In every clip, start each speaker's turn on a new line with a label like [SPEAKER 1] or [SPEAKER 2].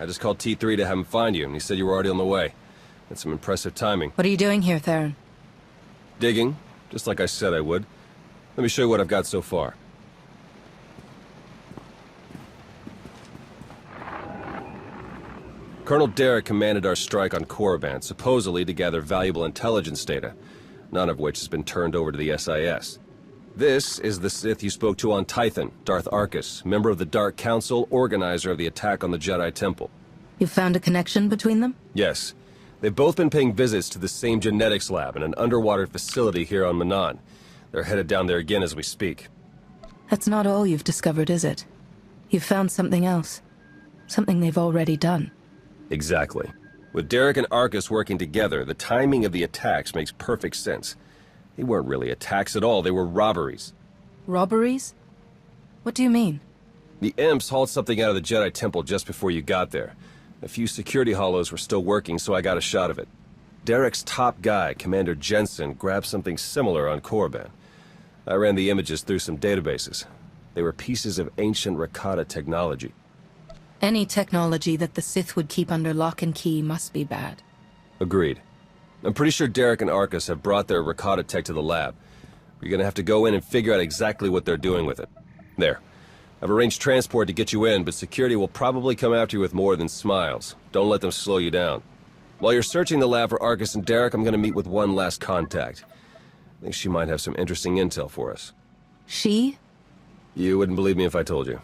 [SPEAKER 1] I just called T3 to have him find you, and he said you were already on the way. That's some impressive timing.
[SPEAKER 2] What are you doing here, Theron?
[SPEAKER 1] Digging, just like I said I would. Let me show you what I've got so far. Colonel Derek commanded our strike on Korriban, supposedly to gather valuable intelligence data, none of which has been turned over to the SIS. This is the Sith you spoke to on Tython, Darth Arkus, member of the Dark Council, organizer of the attack on the Jedi Temple.
[SPEAKER 2] You found a connection between them?
[SPEAKER 1] Yes. They've both been paying visits to the same genetics lab in an underwater facility here on Manan. They're headed down there again as we speak.
[SPEAKER 2] That's not all you've discovered, is it? You've found something else. Something they've already done.
[SPEAKER 1] Exactly. With Derek and Arkus working together, the timing of the attacks makes perfect sense. They weren't really attacks at all, they were robberies.
[SPEAKER 2] Robberies? What do you mean?
[SPEAKER 1] The Imps hauled something out of the Jedi Temple just before you got there. A few security hollows were still working, so I got a shot of it. Derek's top guy, Commander Jensen, grabbed something similar on Korriban. I ran the images through some databases. They were pieces of ancient Rakata technology.
[SPEAKER 2] Any technology that the Sith would keep under lock and key must be bad.
[SPEAKER 1] Agreed. I'm pretty sure Derek and Arkus have brought their Rakata tech to the lab. You're gonna have to go in and figure out exactly what they're doing with it. There. I've arranged transport to get you in, but security will probably come after you with more than smiles. Don't let them slow you down. While you're searching the lab for Arkus and Derek, I'm gonna meet with one last contact. I think she might have some interesting intel for us.
[SPEAKER 2] She?
[SPEAKER 1] You wouldn't believe me if I told you.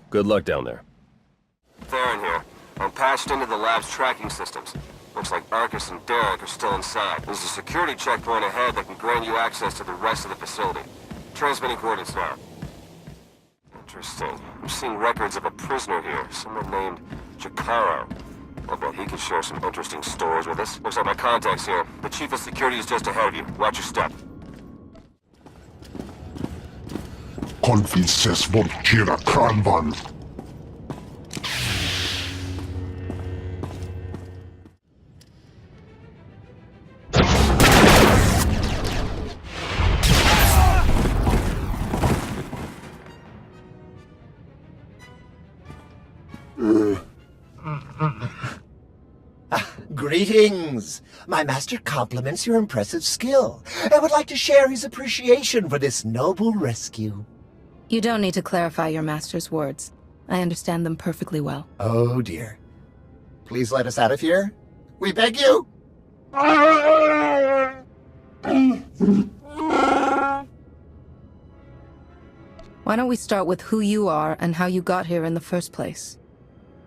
[SPEAKER 1] Good luck down there. Theron here. I'm patched into the lab's tracking systems. Looks like Arkus and Derek are still inside. There's a security checkpoint ahead that can grant you access to the rest of the facility. Transmitting coordinates now. Interesting. I'm seeing records of a prisoner here, someone named Jakaro. I'll bet he could share some interesting stories with us. Looks like my contact's here. The chief of security is just ahead of you. Watch your step.
[SPEAKER 3] Konfices Vorkira Kranvan.
[SPEAKER 4] Greetings! My master compliments your impressive skill and would like to share his appreciation for this noble rescue.
[SPEAKER 2] You don't need to clarify your master's words. I understand them perfectly well.
[SPEAKER 4] Oh dear. Please let us out of here. We beg you!
[SPEAKER 2] Why don't we start with who you are and how you got here in the first place?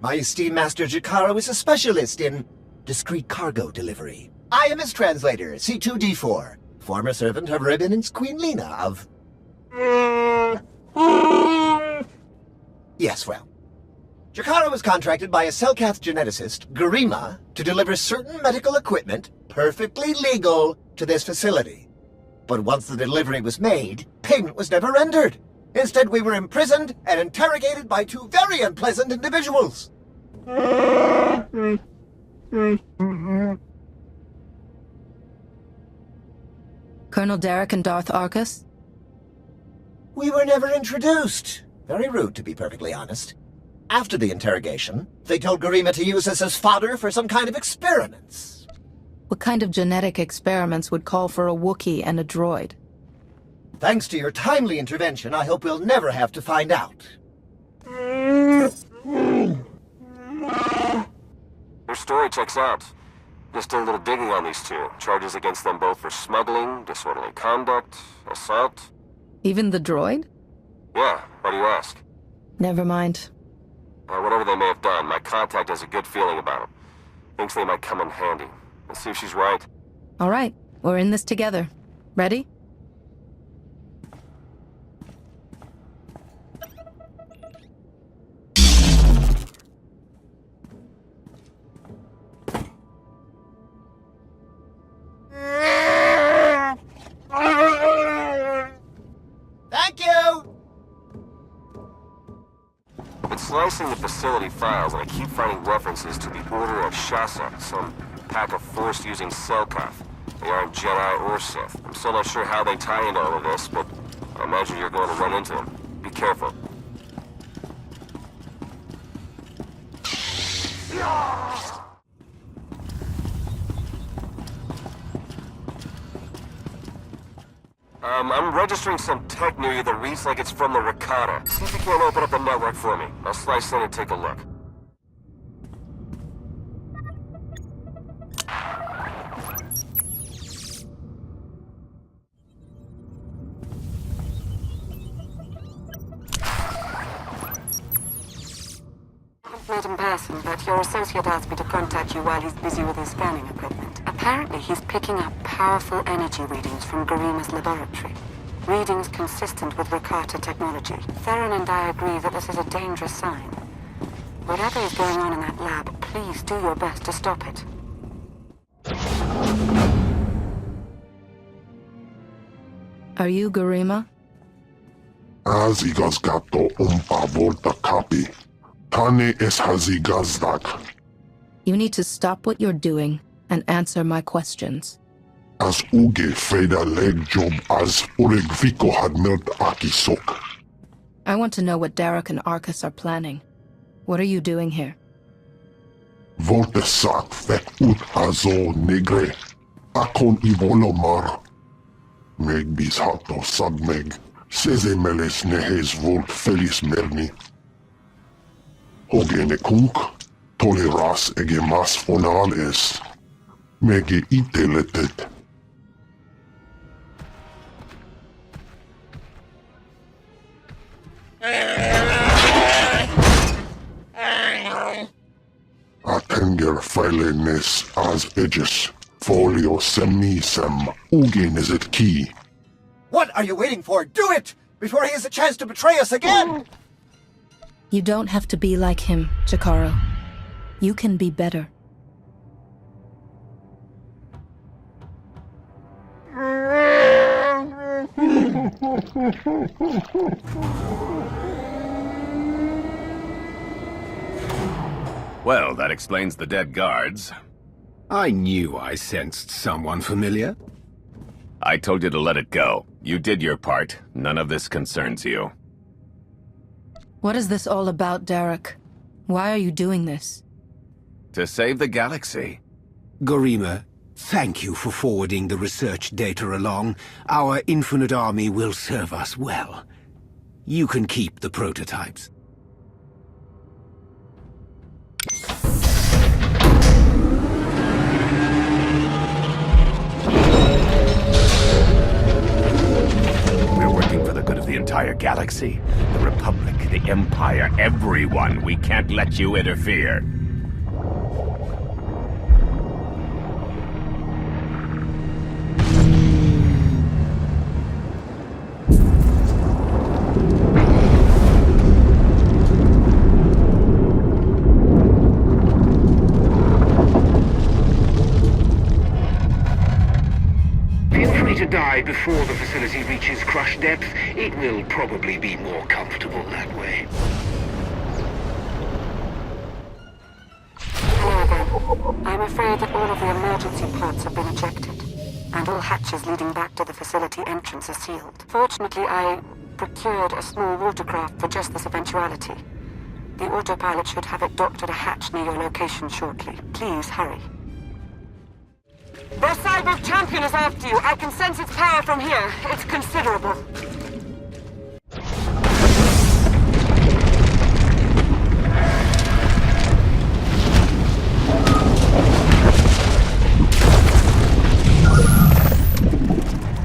[SPEAKER 4] My esteemed master Jakaro is a specialist in discreet cargo delivery. I am his translator, C2D4, former servant of Revan's Queen Lena of... Yes, well. Jakaro was contracted by a Selkath geneticist, Garima, to deliver certain medical equipment, perfectly legal, to this facility. But once the delivery was made, payment was never rendered. Instead, we were imprisoned and interrogated by two very unpleasant individuals.
[SPEAKER 2] Colonel Derek and Darth Arkus?
[SPEAKER 4] We were never introduced. Very rude, to be perfectly honest. After the interrogation, they told Garima to use us as fodder for some kind of experiments.
[SPEAKER 2] What kind of genetic experiments would call for a Wookiee and a droid?
[SPEAKER 4] Thanks to your timely intervention, I hope we'll never have to find out.
[SPEAKER 1] Your story checks out. Just did a little digging on these two. Charges against them both for smuggling, disorderly conduct, assault.
[SPEAKER 2] Even the droid?
[SPEAKER 1] Yeah, why do you ask?
[SPEAKER 2] Never mind.
[SPEAKER 1] Whatever they may have done, my contact has a good feeling about them. Thinks they might come in handy. Let's see if she's right.
[SPEAKER 2] All right, we're in this together. Ready?
[SPEAKER 4] Thank you!
[SPEAKER 1] I've been slicing the facility files, and I keep finding references to the Order of Shasa, some pack of Force-using Selkath. They aren't Jedi or Sith. I'm still not sure how they tie into all of this, but I imagine you're going to run into them. Be careful. I'm registering some tech near you that reads like it's from the Rakata. See if you can open up the network for me. I'll slice in and take a look.
[SPEAKER 5] Met in person, but your associate asked me to contact you while he's busy with his scanning equipment. Apparently, he's picking up powerful energy readings from Garima's laboratory. Readings consistent with Rakata technology. Theron and I agree that this is a dangerous sign. Whatever is going on in that lab, please do your best to stop it.
[SPEAKER 2] Are you Garima?
[SPEAKER 3] Az igazgató volt a kapi. Tane es hazigazdak.
[SPEAKER 2] You need to stop what you're doing and answer my questions.
[SPEAKER 3] Az uge feda leg job as uregviko had melt akisok.
[SPEAKER 2] I want to know what Derek and Arcus are planning. What are you doing here?
[SPEAKER 3] Volte sak fek ut azo negre. Akon ivolomar. Meg bis hato sagmeg. Seze meles nehes volt felis merni. Ogene kunk, toleras ege mas fonal es. Mege iteletet. Atenger filenes as edges. Folio semisem. Ugen is it key.
[SPEAKER 4] What are you waiting for? Do it! Before he has a chance to betray us again!
[SPEAKER 2] You don't have to be like him, Jakaro. You can be better.
[SPEAKER 6] Well, that explains the dead guards.
[SPEAKER 7] I knew I sensed someone familiar.
[SPEAKER 6] I told you to let it go. You did your part. None of this concerns you.
[SPEAKER 2] What is this all about, Derek? Why are you doing this?
[SPEAKER 6] To save the galaxy.
[SPEAKER 7] Garima, thank you for forwarding the research data along. Our infinite army will serve us well. You can keep the prototypes.
[SPEAKER 6] We're working for the good of the entire galaxy. The Republic, the Empire, everyone. We can't let you interfere.
[SPEAKER 7] To die before the facility reaches crush depth, it will probably be more comfortable that way.
[SPEAKER 5] Hello again. I'm afraid that all of the emergency pods have been ejected, and all hatches leading back to the facility entrance are sealed. Fortunately, I procured a small watercraft for just this eventuality. The autopilot should have it docked at a hatch near your location shortly. Please hurry. Their cyber champion is after you. I can sense its power from here. It's considerable.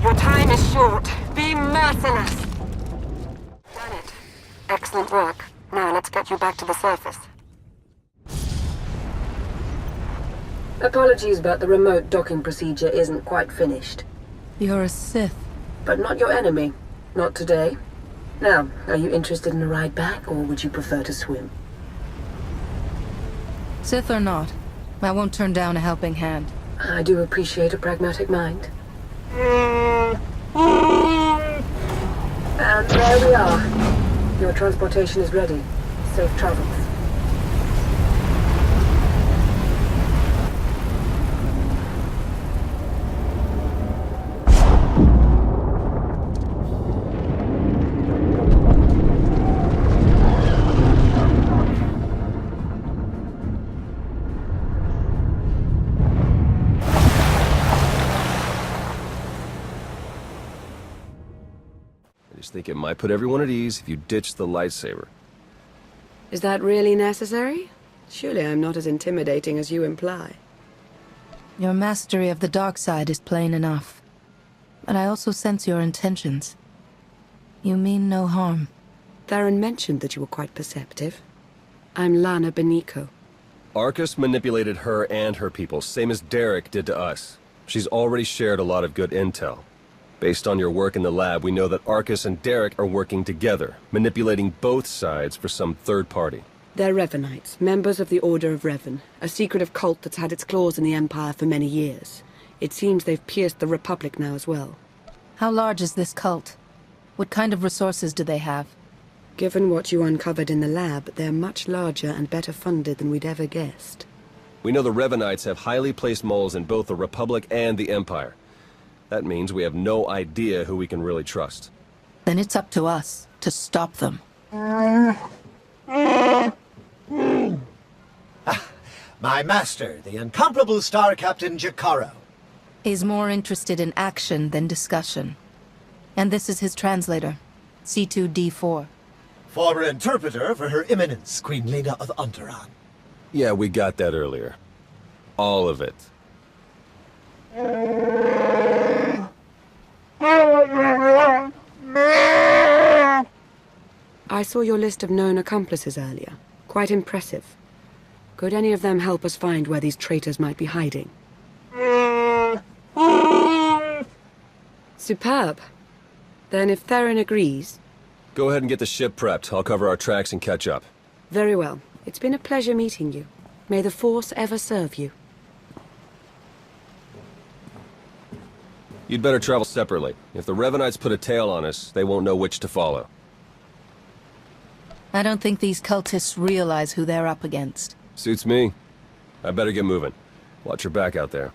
[SPEAKER 5] Your time is short. Be merciless. Done it. Excellent work. Now let's get you back to the surface.
[SPEAKER 8] Apologies, but the remote docking procedure isn't quite finished.
[SPEAKER 2] You're a Sith.
[SPEAKER 8] But not your enemy. Not today. Now, are you interested in a ride back, or would you prefer to swim?
[SPEAKER 2] Sith or not, I won't turn down a helping hand.
[SPEAKER 8] I do appreciate a pragmatic mind. And there we are. Your transportation is ready. Safe travels.
[SPEAKER 1] Just think it might put everyone at ease if you ditch the lightsaber.
[SPEAKER 9] Is that really necessary? Surely I'm not as intimidating as you imply.
[SPEAKER 2] Your mastery of the dark side is plain enough. But I also sense your intentions. You mean no harm.
[SPEAKER 9] Theron mentioned that you were quite perceptive. I'm Lana Beniko.
[SPEAKER 1] Arcus manipulated her and her people, same as Derek did to us. She's already shared a lot of good intel. Based on your work in the lab, we know that Arcus and Derek are working together, manipulating both sides for some third party.
[SPEAKER 9] They're Revanites, members of the Order of Revan, a secretive cult that's had its claws in the Empire for many years. It seems they've pierced the Republic now as well.
[SPEAKER 2] How large is this cult? What kind of resources do they have?
[SPEAKER 9] Given what you uncovered in the lab, they're much larger and better funded than we'd ever guessed.
[SPEAKER 1] We know the Revanites have highly placed moles in both the Republic and the Empire. That means we have no idea who we can really trust.
[SPEAKER 2] Then it's up to us to stop them.
[SPEAKER 4] My master, the incomparable Star Captain Jakaro.
[SPEAKER 2] He's more interested in action than discussion. And this is his translator, C2D4.
[SPEAKER 4] Former interpreter for Her Eminence, Queen Lena of Unteron.
[SPEAKER 1] Yeah, we got that earlier. All of it.
[SPEAKER 9] I saw your list of known accomplices earlier. Quite impressive. Could any of them help us find where these traitors might be hiding? Superb. Then if Theron agrees...
[SPEAKER 1] Go ahead and get the ship prepped. I'll cover our tracks and catch up.
[SPEAKER 9] Very well. It's been a pleasure meeting you. May the Force ever serve you.
[SPEAKER 1] You'd better travel separately. If the Revanites put a tail on us, they won't know which to follow.
[SPEAKER 2] I don't think these cultists realize who they're up against.
[SPEAKER 1] Suits me. I better get moving. Watch your back out there.